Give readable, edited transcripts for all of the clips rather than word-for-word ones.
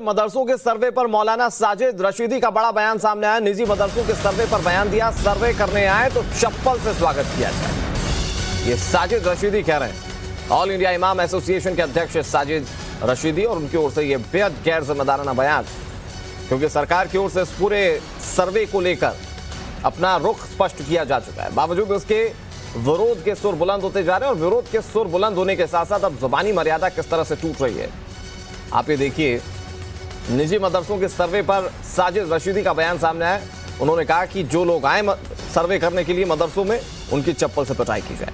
मदरसों के सर्वे पर मौलाना साजिद रशीदी का बड़ा बयान सामने आया। निजी मदरसों के सर्वे पर बयान दिया, सर्वे करने आए तो चप्पल से स्वागत किया जाए, ये साजिद रशीदी कह रहे हैं। ऑल इंडिया इमाम एसोसिएशन के अध्यक्ष साजिद रशीदी, और उनकी ओर से यह बेहद गैर जिम्मेदाराना बयान, क्योंकि सरकार की ओर से इस पूरे सर्वे को लेकर अपना रुख स्पष्ट किया जा चुका है। बावजूद इसके विरोध के सुर बुलंद होते जा रहे हैं, और विरोध के सुर बुलंद होने के साथ साथ अब जुबानी मर्यादा किस तरह से टूट रही है आप ये देखिए। निजी मदरसों के सर्वे पर साजिद रशीदी का बयान सामने आया। उन्होंने कहा कि जो लोग आए सर्वे करने के लिए मदरसों में, उनकी चप्पल से पिटाई की जाए।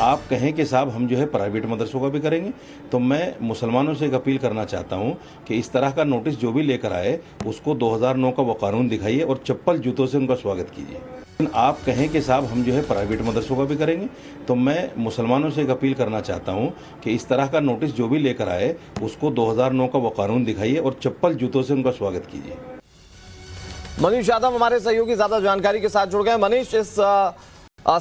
आप कहें कि साहब हम जो है प्राइवेट मदरसों का भी करेंगे, तो मैं मुसलमानों से एक अपील करना चाहता हूं कि इस तरह का नोटिस जो भी लेकर आए उसको 2009 का वो कानून दिखाइए और चप्पल जूतों से उनका स्वागत कीजिए। आप कहें कि साहब हम जो है प्राइवेट मदरसों का भी करेंगे, तो मैं मुसलमानों से एक अपील करना चाहता हूं कि इस तरह का नोटिस जो भी लेकर आए उसको 2009 का वो कानून दिखाइए और चप्पल जूतों से उनका स्वागत कीजिए। मनीष यादव हमारे सहयोगी ज्यादा जानकारी के साथ जुड़ गए। मनीष, इस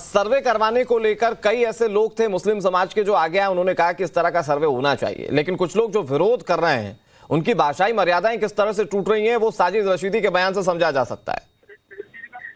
सर्वे करवाने को लेकर कई ऐसे लोग थे मुस्लिम समाज के जो आगे आए, उन्होंने कहा कि इस तरह का सर्वे होना चाहिए, लेकिन कुछ लोग जो विरोध कर रहे हैं उनकी भाषाई मर्यादाएं किस तरह से टूट रही हैं, वो साजिद रशीदी के बयान से समझा जा सकता है।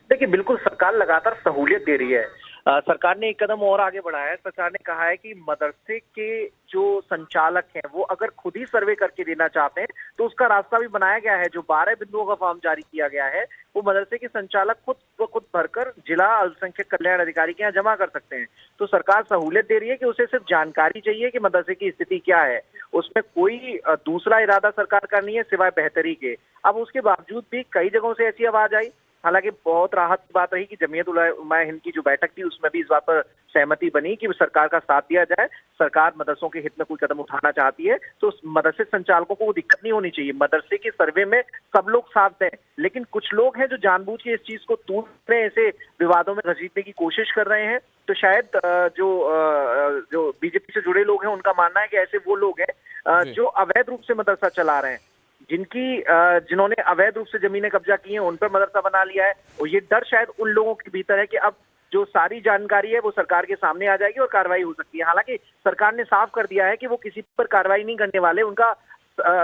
देखिए, बिल्कुल सरकार लगातार सहूलियत दे रही है। सरकार ने एक कदम और आगे बढ़ाया है। सरकार ने कहा है कि मदरसे के जो संचालक हैं वो अगर खुद ही सर्वे करके देना चाहते हैं तो उसका रास्ता भी बनाया गया है। जो 12 बिंदुओं का फॉर्म जारी किया गया है वो मदरसे के संचालक खुद भरकर जिला अल्पसंख्यक कल्याण अधिकारी के यहाँ जमा कर सकते हैं। तो सरकार सहूलियत दे रही है कि उसे सिर्फ जानकारी चाहिए कि मदरसे की स्थिति क्या है, उसमें कोई दूसरा इरादा सरकार का नहीं है सिवाय बेहतरी के। अब उसके बावजूद भी कई जगहों से ऐसी आवाज आई। हालांकि बहुत राहत की बात रही कि जमीयत उलमा हिंद की जो बैठक थी उसमें भी इस बात पर सहमति बनी कि सरकार का साथ दिया जाए। सरकार मदरसों के हित में कोई कदम उठाना चाहती है तो मदरसे संचालकों को वो दिक्कत नहीं होनी चाहिए। मदरसे के सर्वे में सब लोग साथ दें, लेकिन कुछ लोग हैं जो जानबूझ के इस चीज को तोड़ रहे हैं, ऐसे विवादों में घसीटने की कोशिश कर रहे हैं। तो शायद जो बीजेपी से जुड़े लोग हैं उनका मानना है कि ऐसे वो लोग हैं जो अवैध रूप से मदरसा चला रहे हैं, जिन्होंने अवैध रूप से जमीनें कब्जा की हैं, उन पर मदरसा बना लिया है। और ये डर शायद उन लोगों के भीतर है कि अब जो सारी जानकारी है वो सरकार के सामने आ जाएगी और कार्रवाई हो सकती है। हालांकि सरकार ने साफ कर दिया है कि वो किसी पर कार्रवाई नहीं करने वाले। उनका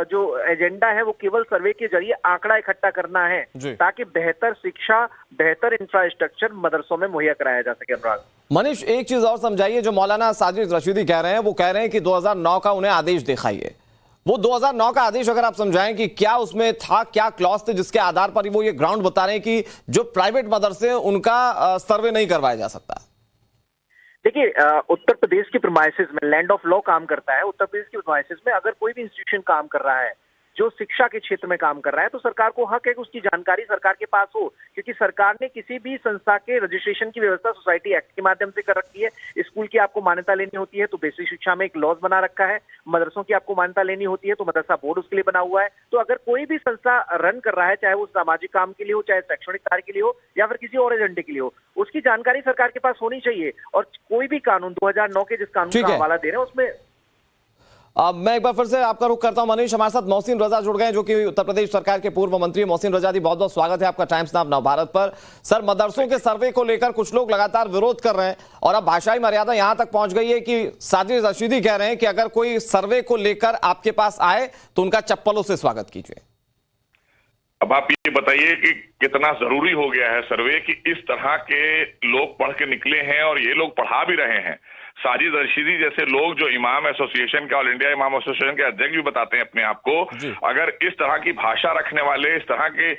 जो एजेंडा है वो केवल सर्वे के जरिए आंकड़ा इकट्ठा करना है ताकि बेहतर शिक्षा, बेहतर इंफ्रास्ट्रक्चर मदरसों में मुहैया कराया जा सके। अनुराग, मनीष, एक चीज और समझाइए, जो मौलाना साजिद रशीदी कह रहे हैं वो कह रहे हैं कि 2009 का उन्हें आदेश दिखाइए। वो 2009 का आदेश अगर आप समझाएं कि क्या उसमें था, क्या क्लॉज थे जिसके आधार पर वो ये ग्राउंड बता रहे हैं कि जो प्राइवेट मदरसे हैं उनका सर्वे नहीं करवाया जा सकता। देखिए, उत्तर प्रदेश की प्रीमाइसेस में लैंड ऑफ लॉ काम करता है। उत्तर प्रदेश की प्रीमाइसेस में अगर कोई भी इंस्टीट्यूशन काम कर रहा है जो शिक्षा के क्षेत्र में काम कर रहा है तो सरकार को हक है कि उसकी जानकारी सरकार के पास हो, क्योंकि सरकार ने किसी भी संस्था के रजिस्ट्रेशन की व्यवस्था सोसाइटी एक्ट के माध्यम से कर रखी है। स्कूल की आपको मान्यता लेनी होती है तो बेसिक शिक्षा में एक लॉज बना रखा है। मदरसों की आपको मान्यता लेनी होती है तो मदरसा बोर्ड उसके लिए बना हुआ है। तो अगर कोई भी संस्था रन कर रहा है, चाहे वो सामाजिक काम के लिए हो, चाहे शैक्षणिक कार्य के लिए हो, या फिर किसी और एजेंडे के लिए हो, उसकी जानकारी सरकार के पास होनी चाहिए। और कोई भी कानून 2009 के जिस कानून का हवाला दे रहे हैं उसमें अब मैं एक बार फिर से आपका रुख करता हूं। मनीष, हमारे साथ मोहसिन रजा जुड़ गए जो कि उत्तर प्रदेश सरकार के पूर्व मंत्री। मोहसिन रजा जी, बहुत बहुत स्वागत है आपका टाइम्स नाउ नवभारत पर। सर, मदरसों के सर्वे को लेकर कुछ लोग लगातार विरोध कर रहे हैं और अब भाषाई मर्यादा यहां तक पहुंच गई है कि साजिद रशीदी कह रहे हैं कि अगर कोई सर्वे को लेकर आपके पास आए तो उनका चप्पलों से स्वागत कीजिए। अब आप ये बताइए कि कितना जरूरी हो गया है सर्वे, कि इस तरह के लोग पढ़ के निकले हैं और ये लोग पढ़ा भी रहे हैं। साजिद रशीदी जैसे लोग जो इमाम एसोसिएशन के, ऑल इंडिया इमाम एसोसिएशन के अध्यक्ष भी बताते हैं अपने आप को, अगर इस तरह की भाषा रखने वाले, इस तरह के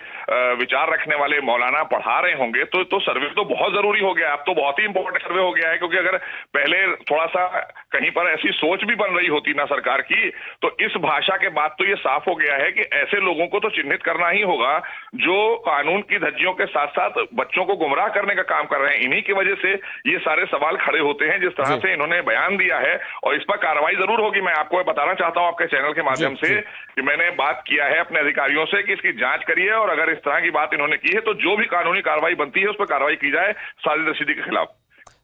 विचार रखने वाले मौलाना पढ़ा रहे होंगे तो सर्वे तो बहुत जरूरी हो गया है। अब तो बहुत ही इंपॉर्टेंट सर्वे हो गया है, क्योंकि अगर पहले थोड़ा सा कहीं पर ऐसी सोच भी बन रही होती ना सरकार की, तो इस भाषा के बाद तो ये साफ हो गया है कि ऐसे लोगों को तो चिन्हित करना ही होगा जो कानून की धज्जियों के साथ साथ बच्चों को गुमराह करने का काम कर रहे हैं। इन्हीं की वजह से ये सारे सवाल खड़े होते हैं जिस तरह से इन्होंने बयान दिया है, और इस पर कार्रवाई जरूर होगी। मैं आपको बताना चाहता हूं आपके चैनल के माध्यम से कि मैंने बात किया है अपने अधिकारियों से कि इसकी जांच करिए, और अगर इस तरह की बात इन्होंने की है तो जो भी कानूनी कार्रवाई बनती है उस पर कार्रवाई की जाए साजिद रशीदी के खिलाफ।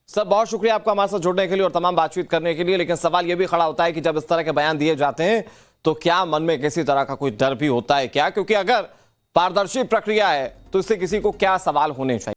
सर, बहुत शुक्रिया आपका हमारे साथ जुड़ने के लिए और तमाम बातचीत करने के लिए। लेकिन सवाल यह भी खड़ा होता है कि जब इस तरह के बयान दिए जाते हैं तो क्या मन में किसी तरह का कोई डर भी होता है क्या? क्योंकि अगर पारदर्शी प्रक्रिया है तो इससे किसी को क्या सवाल होने चाहिए।